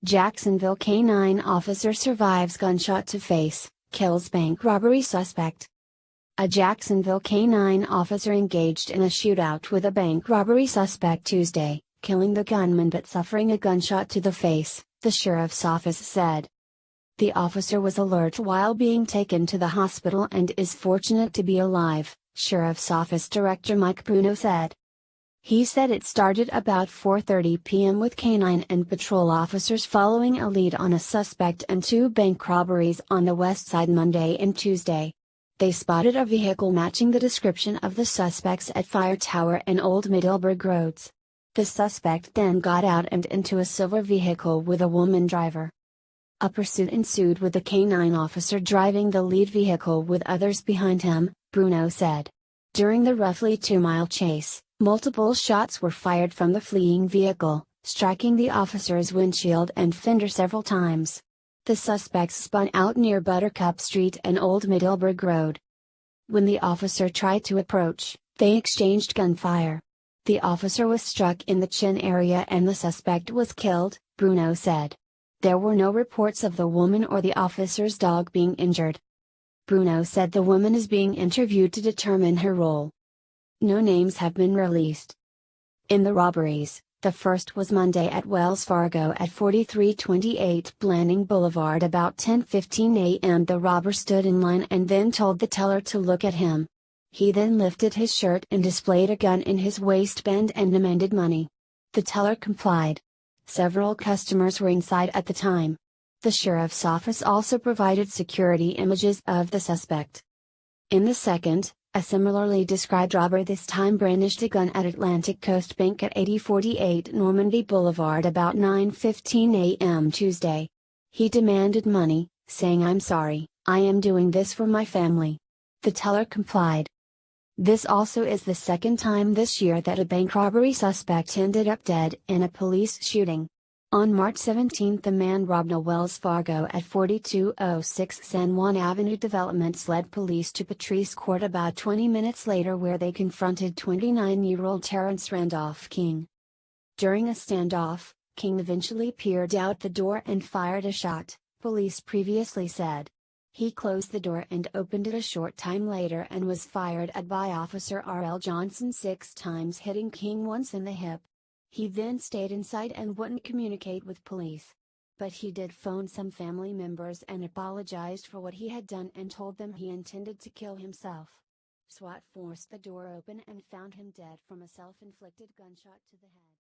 Jacksonville K9 officer survives gunshot to face, kills bank robbery suspect. A Jacksonville K9 officer engaged in a shootout with a bank robbery suspect Tuesday, killing the gunman but suffering a gunshot to the face, the sheriff's office said. The officer was alert while being taken to the hospital and is fortunate to be alive, Sheriff's Office Director Mike Bruno said. He said it started about 4:30 p.m. with K9 and patrol officers following a lead on a suspect and two bank robberies on the west side Monday and Tuesday. They spotted a vehicle matching the description of the suspects at Fire Tower and Old Middleburg roads. The suspect then got out and into a silver vehicle with a woman driver. A pursuit ensued with the K9 officer driving the lead vehicle with others behind him, Bruno said. During the roughly 2-mile chase, multiple shots were fired from the fleeing vehicle, striking the officer's windshield and fender several times. The suspects spun out near Buttercup Street and Old Middleburg Road. When the officer tried to approach, they exchanged gunfire. The officer was struck in the chin area and the suspect was killed, Bruno said. There were no reports of the woman or the officer's dog being injured. Bruno said the woman is being interviewed to determine her role. No names have been released. In the robberies, the first was Monday at Wells Fargo at 4328 Blanding Boulevard about 10:15 a.m. The robber stood in line and then told the teller to look at him. He then lifted his shirt and displayed a gun in his waistband and demanded money. The teller complied. Several customers were inside at the time. The sheriff's office also provided security images of the suspect. In the second, a similarly described robber this time brandished a gun at Atlantic Coast Bank at 8048 Normandy Boulevard about 9:15 a.m. Tuesday. He demanded money, saying, "I'm sorry, I am doing this for my family." The teller complied. This also is the second time this year that a bank robbery suspect ended up dead in a police shooting. On March 17 a man robbed a Wells Fargo at 4206 San Juan Avenue. Developments led police to Patrice Court about 20 minutes later where they confronted 29-year-old Terrence Randolph King. During a standoff, King eventually peered out the door and fired a shot, police previously said. He closed the door and opened it a short time later and was fired at by Officer R.L. Johnson 6 times, hitting King once in the hip. He then stayed inside and wouldn't communicate with police. But he did phone some family members and apologized for what he had done and told them he intended to kill himself. SWAT forced the door open and found him dead from a self-inflicted gunshot to the head.